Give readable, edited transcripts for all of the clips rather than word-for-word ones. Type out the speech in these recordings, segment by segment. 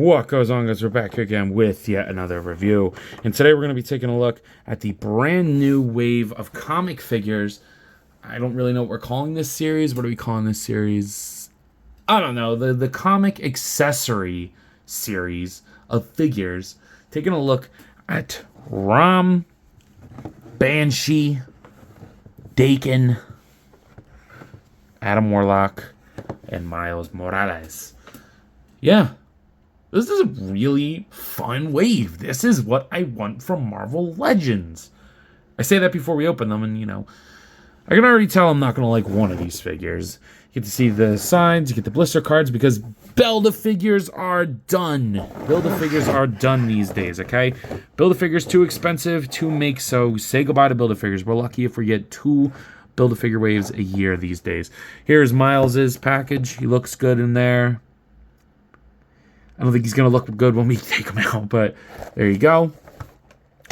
What goes on, guys? We're back again with yet another review. And today we're going to be taking a look at the brand new wave of comic figures. I don't really know what we're calling this series. What are we calling this series? I don't know. The comic accessory series of figures. Taking a look at ROM, Banshee, Daken, Adam Warlock, and Miles Morales. Yeah. This is a really fun wave. This is what I want from Marvel Legends. I say that before we open them, and, you know, I can already tell I'm not going to like one of these figures. You get to see the signs, you get the blister cards, because Build-A-Figures are done. Build-A-Figures are done these days, okay? Build-A-Figures too expensive to make, so say goodbye to Build-A-Figures. We're lucky if we get 2 Build-A-Figure waves a year these days. Here's Miles's package. He looks good in there. I don't think he's going to look good when we take him out, but there you go.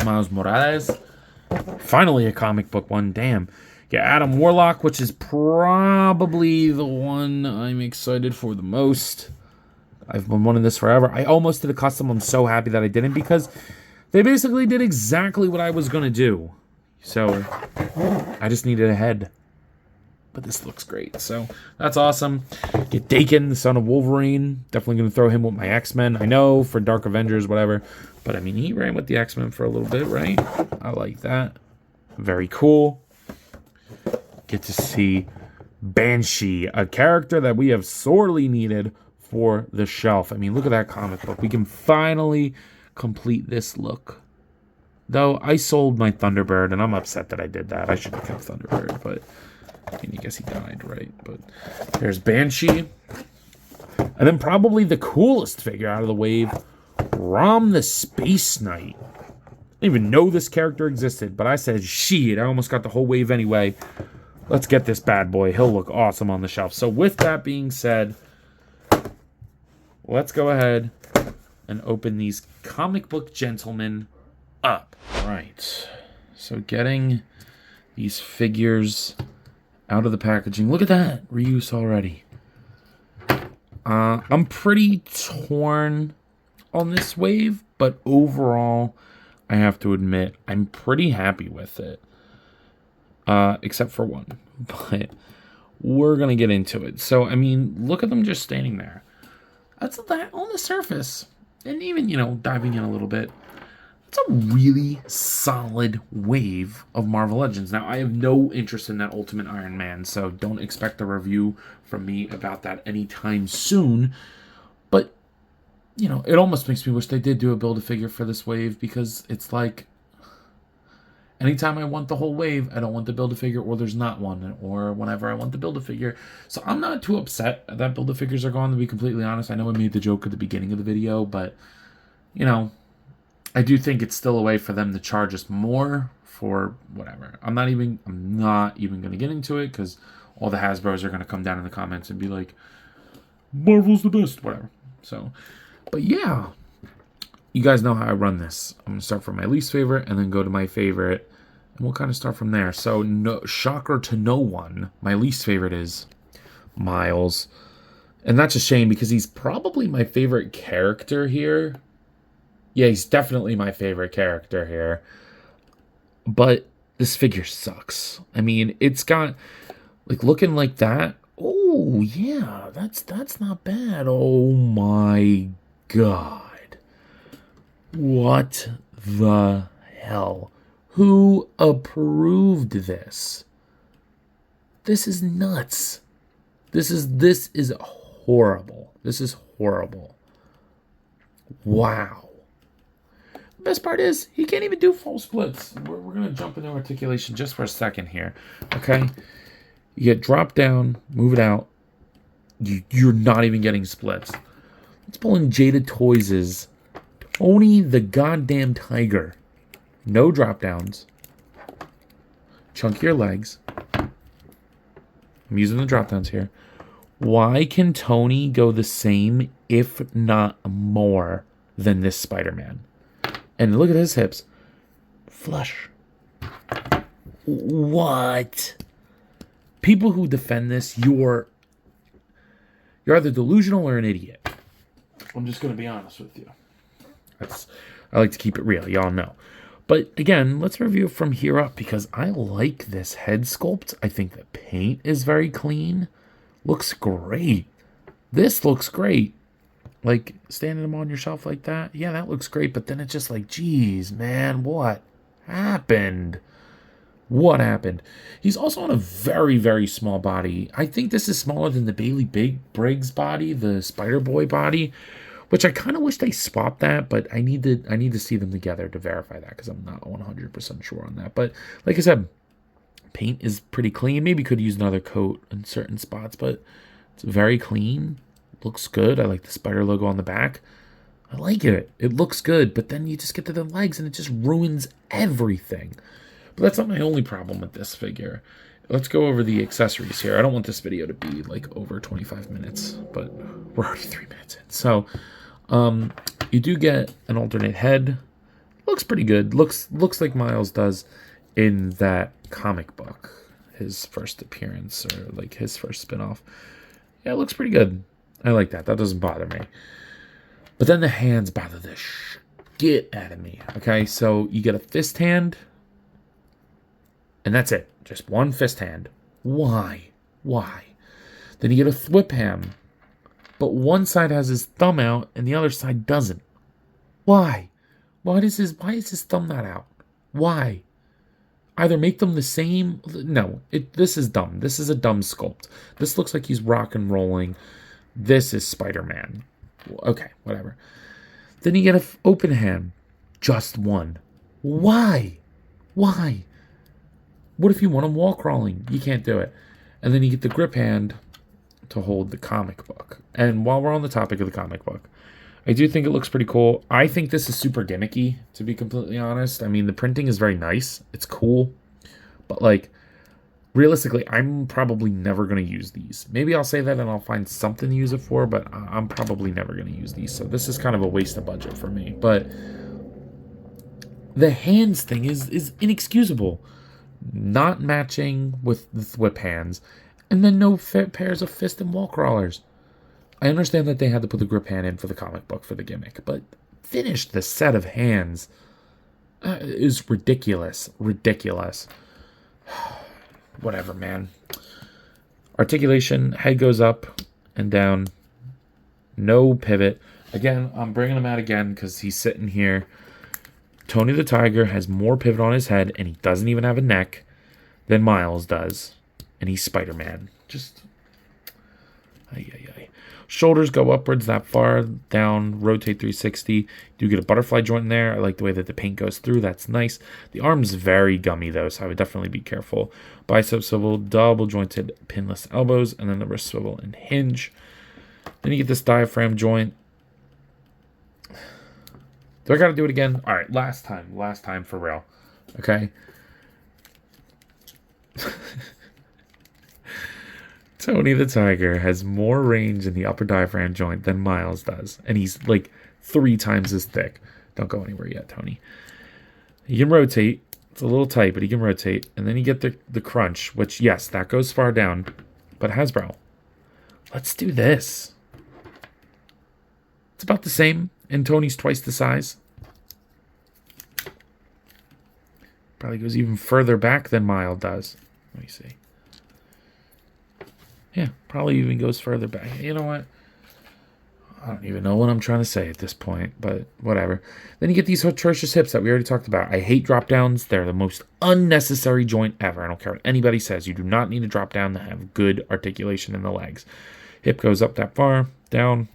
Miles Morales. Finally a comic book one, damn. Yeah, Adam Warlock, which is probably the one I'm excited for the most. I've been wanting this forever. I almost did a custom. I'm so happy that I didn't, because they basically did exactly what I was going to do. So, I just needed a head. But this looks great, so that's awesome. Get Daken, the son of Wolverine. Definitely going to throw him with my X-Men. I know, for Dark Avengers, whatever. But, I mean, he ran with the X-Men for a little bit, right? I like that. Very cool. Get to see Banshee, a character that we have sorely needed for the shelf. I mean, look at that comic book. We can finally complete this look. Though, I sold my Thunderbird, and I'm upset that I did that. I should have kept Thunderbird, but I mean, I guess he died, right? But there's Banshee. And then probably the coolest figure out of the wave, ROM the Space Knight. I didn't even know this character existed, but I said, shit, I almost got the whole wave anyway. Let's get this bad boy. He'll look awesome on the shelf. So with that being said, let's go ahead and open these comic book gentlemen up. Right. So getting these figures out of the packaging. Look at that. Reuse already. I'm pretty torn on this wave, but overall, I have to admit, I'm pretty happy with it. Except for one. But we're going to get into it. So, I mean, look at them just standing there. That's that on the surface. And even, you know, diving in a little bit. It's a really solid wave of Marvel Legends. Now, I have no interest in that Ultimate Iron Man, so don't expect a review from me about that anytime soon. But, you know, it almost makes me wish they did do a Build-A-Figure for this wave, because it's like, anytime I want the whole wave, I don't want the Build-A-Figure, or there's not one, or whenever I want the Build-A-Figure. So I'm not too upset that Build-A-Figures are gone, to be completely honest. I know I made the joke at the beginning of the video, but, you know, I do think it's still a way for them to charge us more for whatever. I'm not even going to get into it, because all the Hasbros are going to come down in the comments and be like, Marvel's the best, whatever. So, but yeah, you guys know how I run this. I'm going to start from my least favorite and then go to my favorite, and we'll kind of start from there. So, no shocker to no one, my least favorite is Miles. And that's a shame, because he's probably my favorite character here. Yeah, he's definitely my favorite character here. But this figure sucks. I mean, it's got, like, looking like that. Oh, yeah, that's not bad. Oh, my God. What the hell? Who approved this? This is nuts. This is horrible. This is horrible. Wow. Best part is, he can't even do full splits. We're going to jump into articulation just for a second here. Okay? You get drop down, move it out. You're not even getting splits. Let's pull in Jada Toys' Tony the Goddamn Tiger. No drop downs. Chunkier legs. I'm using the drop downs here. Why can Tony go the same, if not more, than this Spider-Man? And look at his hips. Flush. What? People who defend this, you're either delusional or an idiot. I'm just going to be honest with you. I like to keep it real. Y'all know. But again, let's review from here up because I like this head sculpt. I think the paint is very clean. Looks great. This looks great. Like, standing them on your shelf like that. Yeah, that looks great. But then it's just like, geez, man, what happened? What happened? He's also on a very, very small body. I think this is smaller than the Bailey Briggs body, the Spider-Boy body, which I kind of wish they swapped that, but I need to see them together to verify that because I'm not 100% sure on that. But like I said, paint is pretty clean. Maybe could use another coat in certain spots, but it's very clean. Looks good. I like the spider logo on the back. I like it. It looks good, but then you just get to the legs and it just ruins everything. But that's not my only problem with this figure. Let's go over the accessories here. I don't want this video to be like over 25 minutes, but we're already 3 minutes in. So you do get an alternate head. Looks pretty good. Looks like Miles does in that comic book. His first appearance or like his first spin-off. Yeah, it looks pretty good. I like that. That doesn't bother me. But then the hands bother the shit out of me. Okay, so you get a fist hand. And that's it. Just one fist hand. Why? Why? Then you get a thwip hand. But one side has his thumb out and the other side doesn't. Why? Why is his thumb not out? Why? Either make them the same. No, this is dumb. This is a dumb sculpt. This looks like he's rock and rolling. This is Spider-Man. Okay, whatever. Then you get an open hand. Just one. Why? Why? What if you want him wall crawling? You can't do it. And then you get the grip hand to hold the comic book. And while we're on the topic of the comic book, I do think it looks pretty cool. I think this is super gimmicky, to be completely honest. I mean, the printing is very nice. It's cool. But, like, realistically, I'm probably never going to use these. Maybe I'll say that and I'll find something to use it for, but I'm probably never going to use these. So this is kind of a waste of budget for me. But the hands thing is inexcusable. Not matching with the thwip hands, and then no pairs of fist and wall crawlers. I understand that they had to put the grip hand in for the comic book for the gimmick, but finish the set of hands is ridiculous. Ridiculous. Whatever, man. Articulation, head goes up and down. No pivot. Again, I'm bringing him out again because he's sitting here. Tony the Tiger has more pivot on his head, and he doesn't even have a neck than Miles does. And he's Spider-Man. Just... Shoulders go upwards that far, down, rotate 360. You do get a butterfly joint in there. I like the way that the paint goes through. That's nice. The arm's very gummy, though, so I would definitely be careful. Bicep swivel, double jointed pinless elbows, and then the wrist swivel and hinge. Then you get this diaphragm joint. Do I got to do it again? All right, last time for real. Okay? Tony the Tiger has more range in the upper diaphragm joint than Miles does. And he's like 3 times as thick. Don't go anywhere yet, Tony. He can rotate. It's a little tight, but he can rotate. And then you get the crunch, which, yes, that goes far down. But Hasbro, let's do this. It's about the same. And Tony's twice the size. Probably goes even further back than Miles does. Let me see. Yeah, probably even goes further back. You know what? I don't even know what I'm trying to say at this point, but whatever. Then you get these atrocious hips that we already talked about. I hate drop downs. They're the most unnecessary joint ever. I don't care what anybody says. You do not need a drop down to have good articulation in the legs. Hip goes up that far, down.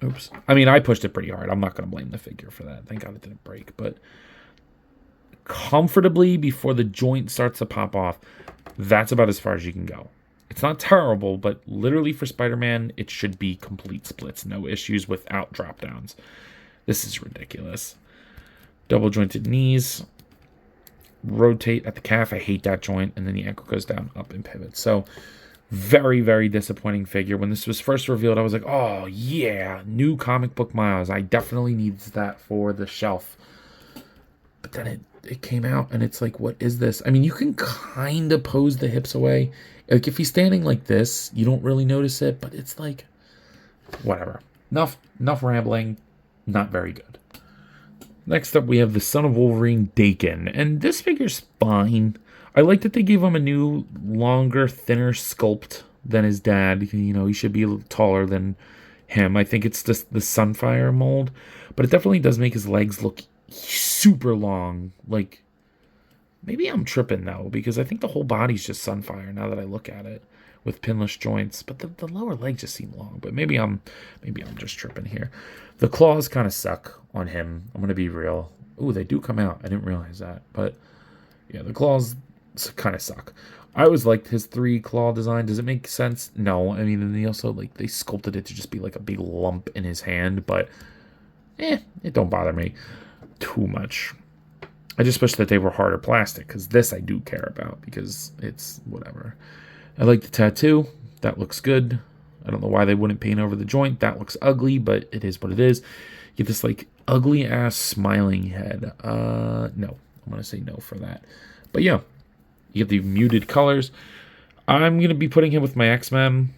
Oops. I mean, I pushed it pretty hard. I'm not going to blame the figure for that. Thank God it didn't break. But comfortably before the joint starts to pop off, that's about as far as you can go. It's not terrible, but literally for Spider-Man, it should be complete splits. No issues without drop downs. This is ridiculous. Double jointed knees. Rotate at the calf. I hate that joint. And then the ankle goes down, up, and pivot. So very, very disappointing figure. When this was first revealed, I was like, oh, yeah, new comic book Miles. I definitely need that for the shelf. But then it came out, and it's like, what is this? I mean, you can kind of pose the hips away. Like, if he's standing like this, you don't really notice it, but it's like, Whatever. Enough rambling. Not very good. Next up, we have the Son of Wolverine Daken. And this figure's fine. I like that they gave him a new, longer, thinner sculpt than his dad. You know, he should be a little taller than him. I think it's just the Sunfire mold. But it definitely does make his legs look super long. Like, maybe I'm tripping, though, because I think the whole body's just Sunfire now that I look at it. With pinless joints, but the lower legs just seem long. But maybe I'm just tripping here. The claws kind of suck on him. I'm gonna be real. Ooh, they do come out. I didn't realize that. But yeah, the claws kind of suck. I always liked his 3 claw design. Does it make sense? No. I mean, and they also they sculpted it to just be like a big lump in his hand. But it don't bother me too much. I just wish that they were harder plastic, because this I do care about, because it's whatever. I like the tattoo. That looks good. I don't know why they wouldn't paint over the joint. That looks ugly, but it is what it is. You get this, like, ugly-ass smiling head. No. I'm going to say no for that. But, yeah. You get the muted colors. I'm going to be putting him with my X-Men.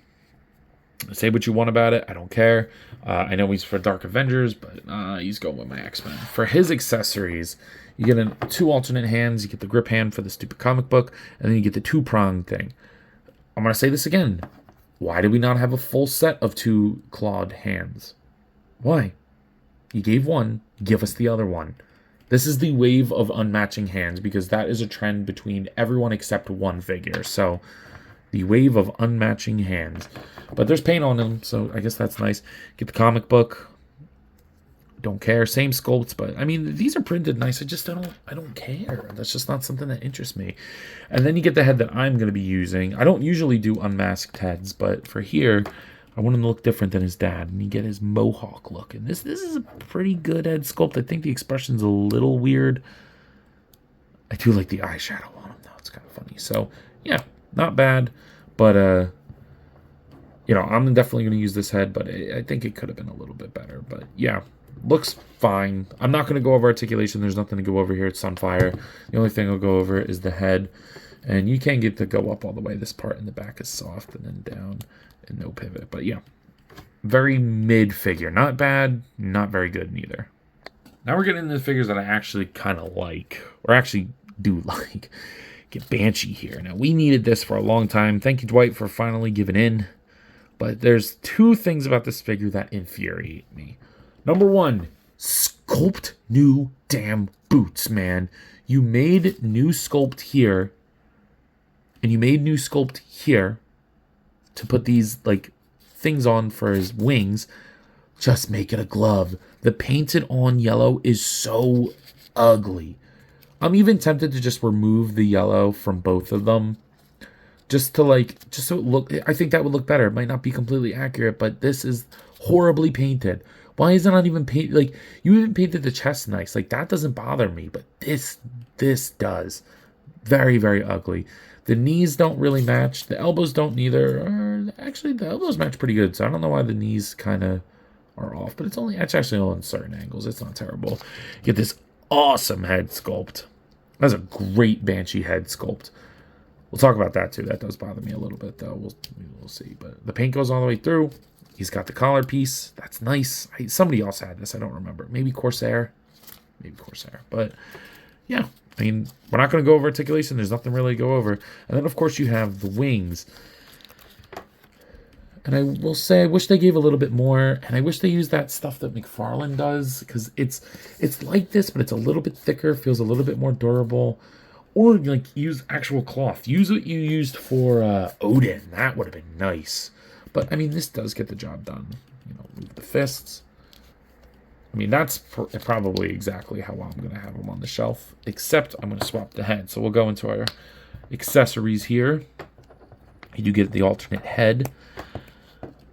Say what you want about it. I don't care. I know he's for Dark Avengers, but he's going with my X-Men. For his accessories, you get 2 alternate hands. You get the grip hand for the stupid comic book, and then you get the 2-prong thing. I'm going to say this again. Why do we not have a full set of 2 clawed hands? Why? You gave one, give us the other one. This is the wave of unmatching hands, because that is a trend between everyone except one figure. So, the wave of unmatching hands. But there's paint on them, so I guess that's nice. Get the comic book. Don't care. Same sculpts, but I mean, these are printed nice. I don't care. That's just not something that interests me. And then you get the head that I'm going to be using. I don't usually do unmasked heads, but for here, I want him to look different than his dad. And you get his mohawk look. And this is a pretty good head sculpt. I think the expression's a little weird. I do like the eyeshadow on him, though. It's kind of funny. So, yeah, not bad. But, you know, I'm definitely going to use this head, but I think it could have been a little bit better. But, yeah. Looks fine. I'm not going to go over articulation. There's nothing to go over here. It's Sunfire. The only thing I'll go over is the head. And you can't get to go up all the way. This part in the back is soft and then down and no pivot. But yeah, very mid figure. Not bad, not very good neither. Now we're getting into the figures that I actually kind of like, or actually do like. Get Banshee here. Now, we needed this for a long time. Thank you, Dwight, for finally giving in. But there's 2 things about this figure that infuriate me. Number 1, sculpt new damn boots, man. You made new sculpt here, and you made new sculpt here to put these, like, things on for his wings. Just make it a glove. The painted on yellow is so ugly. I'm even tempted to just remove the yellow from both of them. Just so it look, I think that would look better. It might not be completely accurate, but this is horribly painted. Why is it not even painted? Like, you even painted the chest nice. Like, that doesn't bother me, but this does. Very, very ugly. The knees don't really match. The elbows don't neither. Actually, the elbows match pretty good, so I don't know why the knees kind of are off, but it's actually all in certain angles. It's not terrible. You get this awesome head sculpt. That's a great Banshee head sculpt. We'll talk about that, too. That does bother me a little bit, though. We'll see. But the paint goes all the way through. He's got the collar piece. That's nice. Somebody else had this. I don't remember. Maybe Corsair. But, yeah. I mean, we're not going to go over articulation. There's nothing really to go over. And then, of course, you have the wings. And I will say, I wish they gave a little bit more. And I wish they used that stuff that McFarlane does. Because it's like this, but it's a little bit thicker. Feels a little bit more durable. Or, like, use actual cloth. Use what you used for Odin. That would have been nice. But, I mean, this does get the job done. You know, move the fists. I mean, that's probably exactly how I'm going to have them on the shelf. Except I'm going to swap the head. So we'll go into our accessories here. You do get the alternate head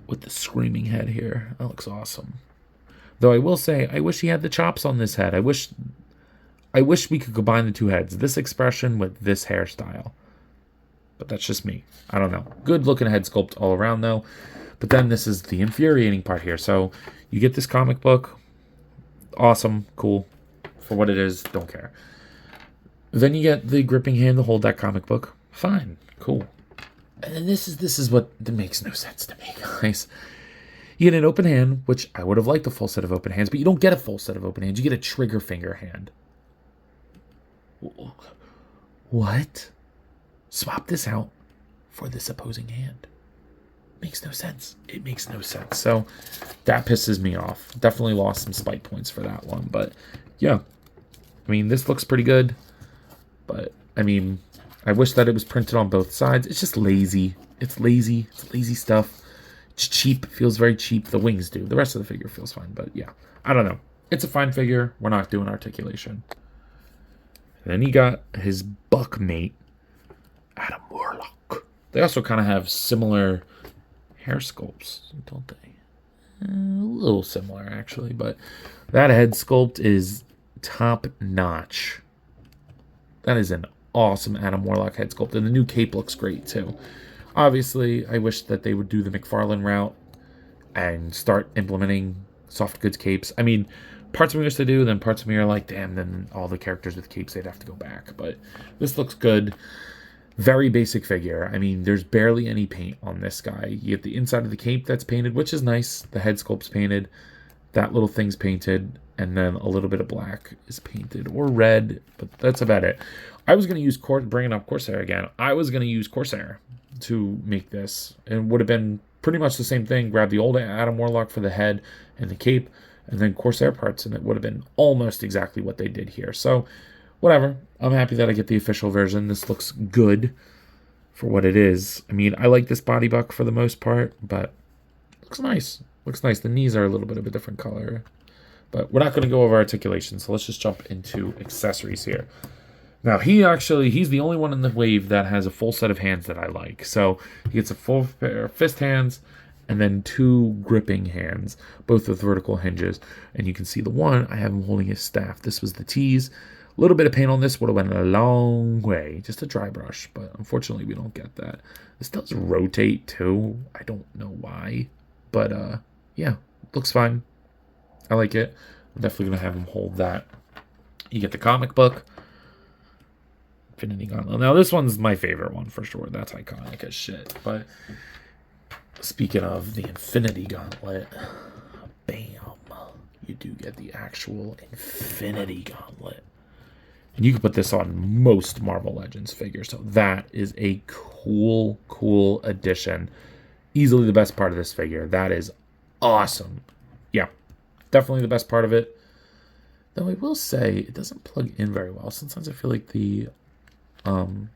with the screaming head here. That looks awesome. Though I will say, I wish he had the chops on this head. I wish we could combine the 2 heads. This expression with this hairstyle. But that's just me. I don't know. Good looking head sculpt all around, though. But then this is the infuriating part here. So you get this comic book. Awesome. Cool. For what it is, don't care. Then you get the gripping hand to hold that comic book. Fine. Cool. And then this is what makes no sense to me, guys. You get an open hand, which I would have liked a full set of open hands, but you don't get a full set of open hands. You get a trigger finger hand. What? Swap this out for this opposing hand. Makes no sense. It makes no sense. So that pisses me off. Definitely lost some spike points for that one. But yeah, I mean, this looks pretty good. But I mean, I wish that it was printed on both sides. It's just lazy. It's lazy. It's lazy stuff. It's cheap. It feels very cheap. The wings do. The rest of the figure feels fine. But yeah, I don't know. It's a fine figure. We're not doing articulation. And then you got his buck mate, Adam Warlock. They also kind of have similar hair sculpts, don't they? A little similar, actually. But that head sculpt is top notch. That is an awesome Adam Warlock head sculpt. And the new cape looks great, too. Obviously, I wish that they would do the McFarlane route and start implementing soft goods capes. I mean, parts of me wish to do, then parts of me are like, damn, then all the characters with capes, they'd have to go back. But this looks good. Very basic figure. I mean, there's barely any paint on this guy. You get the inside of the cape that's painted, which is nice. The head sculpt's painted. That little thing's painted. And then a little bit of black is painted. Or red, but that's about it. I was going to use, bringing up Corsair again, I was going to use Corsair to make this. And would have been pretty much the same thing. Grab the old Adam Warlock for the head and the cape, and then Corsair parts, and it would have been almost exactly what they did here. So, whatever. I'm happy that I get the official version. This looks good for what it is. I mean, I like this body buck for the most part, but looks nice. Looks nice. The knees are a little bit of a different color. But we're not going to go over articulation, so let's just jump into accessories here. Now, he's the only one in the wave that has a full set of hands that I like. So, he gets a full pair of fist hands, and then 2 gripping hands, both with vertical hinges. And you can see the one, I have him holding his staff. This was the tease. A little bit of paint on this would have went a long way. Just a dry brush, but unfortunately we don't get that. This does rotate too. I don't know why. But yeah, looks fine. I like it. I'm definitely going to have him hold that. You get the comic book. Infinity Gauntlet. Now this one's my favorite one for sure. That's iconic as shit. But speaking of the Infinity Gauntlet, bam, you do get the actual Infinity Gauntlet. And you can put this on most Marvel Legends figures. So that is a cool, cool addition. Easily the best part of this figure. That is awesome. Yeah, definitely the best part of it. Though I will say, it doesn't plug in very well. Sometimes I feel like the arm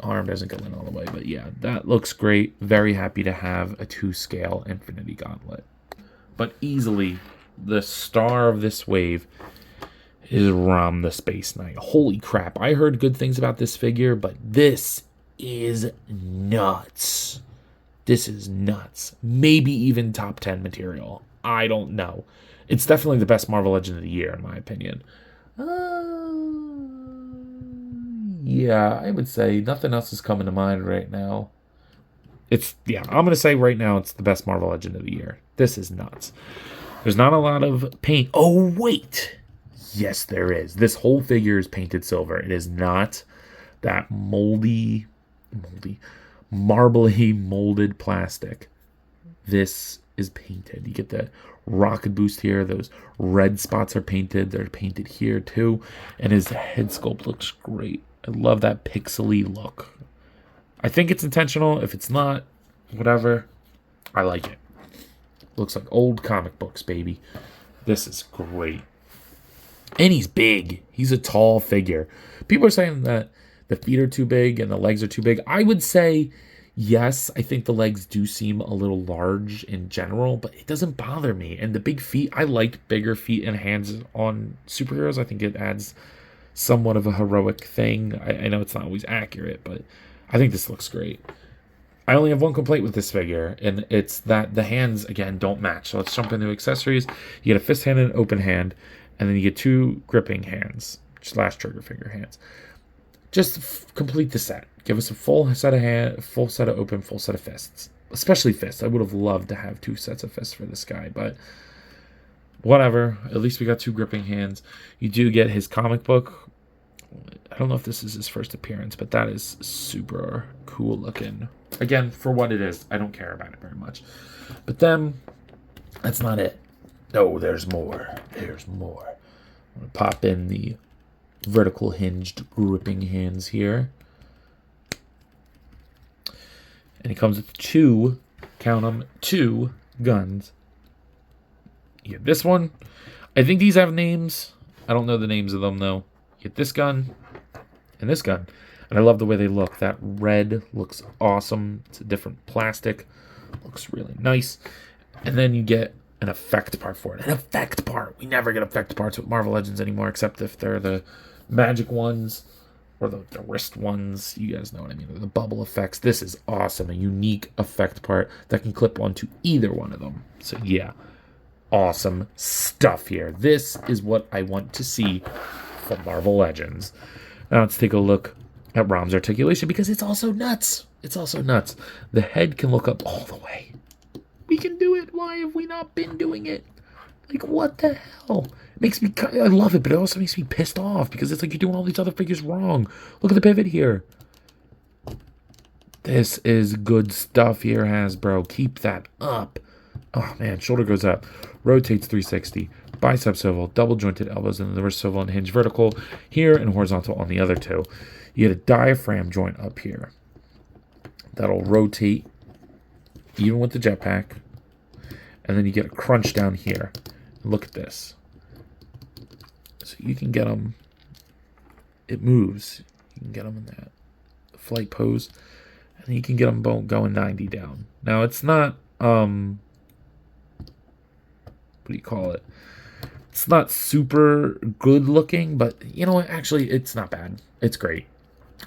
doesn't go in all the way. But yeah, that looks great. Very happy to have a 2-scale Infinity Gauntlet. But easily, the star of this wave is ROM the Space Knight. Holy crap. I heard good things about this figure, but this is nuts. This is nuts. Maybe even top 10 material. I don't know. It's definitely the best Marvel Legend of the year, in my opinion. Yeah, I would say nothing else is coming to mind right now. I'm going to say right now it's the best Marvel Legend of the year. This is nuts. There's not a lot of paint. Oh, wait. Yes, there is. This whole figure is painted silver. It is not that marbly molded plastic. This is painted. You get the rocket boost here. Those red spots are painted. They're painted here too. And his head sculpt looks great. I love that pixely look. I think it's intentional. If it's not, whatever. I like it. Looks like old comic books, baby. This is great. And he's big. He's a tall figure. People are saying that the feet are too big and the legs are too big. I would say, yes, I think the legs do seem a little large in general, but it doesn't bother me. And the big feet, I like bigger feet and hands on superheroes. I think it adds somewhat of a heroic thing. I know it's not always accurate, but I think this looks great. I only have one complaint with this figure, and it's that the hands, again, don't match. So let's jump into accessories. You get a fist hand and an open hand. And then you get 2 gripping hands / trigger finger hands. Just complete the set. Give us a full set of full set of open, full set of fists. Especially fists. I would have loved to have 2 sets of fists for this guy, but whatever. At least we got 2 gripping hands. You do get his comic book. I don't know if this is his first appearance, but that is super cool looking. Again, for what it is, I don't care about it very much. But then, that's not it. No, there's more. There's more. I'm going to pop in the vertical hinged gripping hands here. And he comes with 2, count them, 2 guns. You get this one. I think these have names. I don't know the names of them, though. You get this gun and this gun. And I love the way they look. That red looks awesome. It's a different plastic. Looks really nice. And then you get an effect part for it. An effect part. We never get effect parts with Marvel Legends anymore, except if they're the magic ones or the wrist ones. You guys know what I mean. The bubble effects. This is awesome. A unique effect part that can clip onto either one of them. So yeah, awesome stuff here. This is what I want to see from Marvel Legends. Now let's take a look at ROM's articulation, because it's also nuts. It's also nuts. The head can look up all the way. We can do it. Why have we not been doing it? Like, what the hell? It makes me, I love it, but it also makes me pissed off, because it's like you're doing all these other figures wrong. Look at the pivot here. This is good stuff here, Hasbro. Keep that up. Oh, man, shoulder goes up. Rotates 360. Bicep swivel, double jointed elbows, and the wrist swivel and hinge vertical here and horizontal on the other 2. You get a diaphragm joint up here that'll rotate even with the jetpack. And then you get a crunch down here. Look at this. So you can get them. It moves. You can get them in that flight pose. And then you can get them both going 90 down. Now, it's not, what do you call it? It's not super good looking, but you know what? Actually, it's not bad. It's great.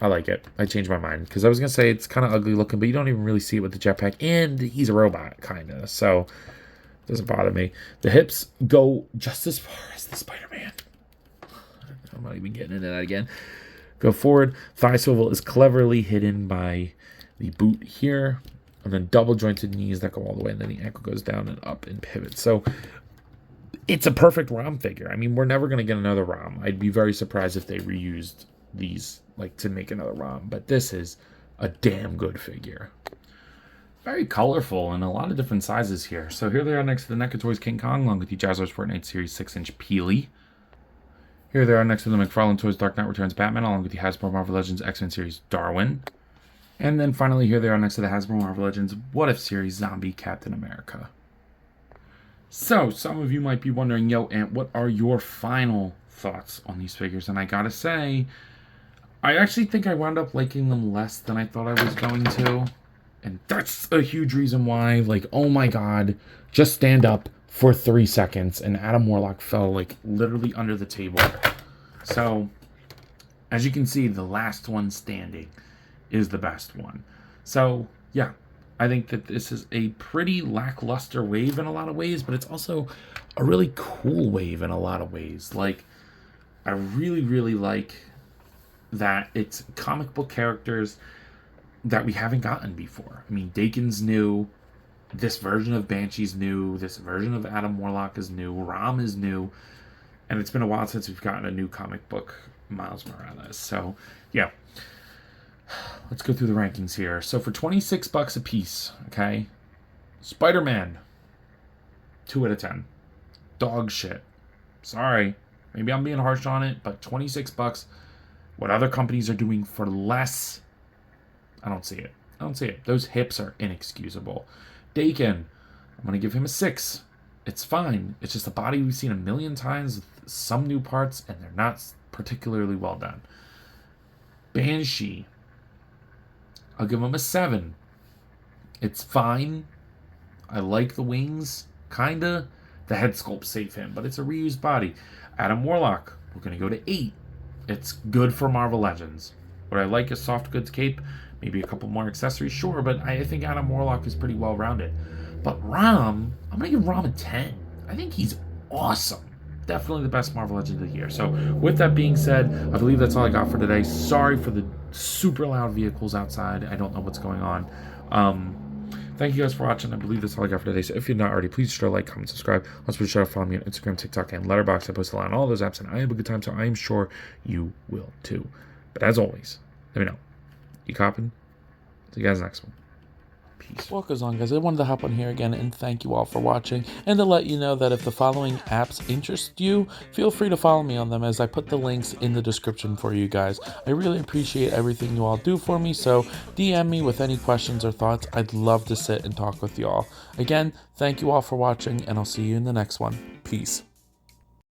I like it. I changed my mind, because I was going to say it's kind of ugly looking, but you don't even really see it with the jetpack, and he's a robot, kind of, so it doesn't bother me. The hips go just as far as the Spider-Man. I'm not even getting into that again. Go forward. Thigh swivel is cleverly hidden by the boot here, and then double jointed knees that go all the way, and then the ankle goes down and up and pivots. So it's a perfect ROM figure. I mean, we're never going to get another ROM. I'd be very surprised if they reused these, like, to make another ROM. But this is a damn good figure. Very colorful and a lot of different sizes here. So here they are next to the NECA Toys King Kong, along with the Jazzwares Fortnite Series 6-inch Peely. Here they are next to the McFarlane Toys Dark Knight Returns Batman, along with the Hasbro Marvel Legends X-Men Series Darwin. And then finally here they are next to the Hasbro Marvel Legends What If Series Zombie Captain America. So, some of you might be wondering, yo, Ant, what are your final thoughts on these figures? And I gotta say, I actually think I wound up liking them less than I thought I was going to. And that's a huge reason why. Like, oh my god, just stand up for 3 seconds. And Adam Warlock fell, like, literally under the table. So, as you can see, the last one standing is the best one. So, yeah. I think that this is a pretty lackluster wave in a lot of ways, but it's also a really cool wave in a lot of ways. Like, I really, really like that it's comic book characters that we haven't gotten before. I mean, Daken's new. This version of Banshee's new. This version of Adam Warlock is new. ROM is new. And it's been a while since we've gotten a new comic book Miles Morales. So, yeah. Let's go through the rankings here. So for $26 a piece, okay, Spider-Man, 2 out of 10. Dog shit. Sorry. Maybe I'm being harsh on it, but $26, what other companies are doing for less, I don't see it. I don't see it. Those hips are inexcusable. Daken, I'm going to give him a 6. It's fine. It's just a body we've seen a million times with some new parts, and they're not particularly well done. Banshee, I'll give him a 7. It's fine. I like the wings, kinda. The head sculpt save him, but it's a reused body. Adam Warlock, we're going to go to 8. It's good for Marvel Legends. What I like is soft goods cape, maybe a couple more accessories, sure, but I think Adam Warlock is pretty well rounded. But ROM, I'm going to give ROM a 10. I think he's awesome. Definitely the best Marvel Legend of the year. So with that being said, I believe that's all I got for today. Sorry for the super loud vehicles outside. I don't know what's going on. Thank you guys for watching. I believe that's all I got for today. So if you're not already, please share, like, comment, subscribe. Also, be sure to follow me on Instagram, TikTok, and Letterboxd. I post a lot on all those apps, and I have a good time, so I am sure you will too. But as always, let me know. You copping? See you guys next one. Peace. What goes on, guys? I wanted to hop on here again and thank you all for watching, and to let you know that if the following apps interest you, feel free to follow me on them, as I put the links in the description for you guys. I really appreciate everything you all do for me, so DM me with any questions or thoughts. I'd love to sit and talk with you all. Again, thank you all for watching, and I'll see you in the next one. Peace.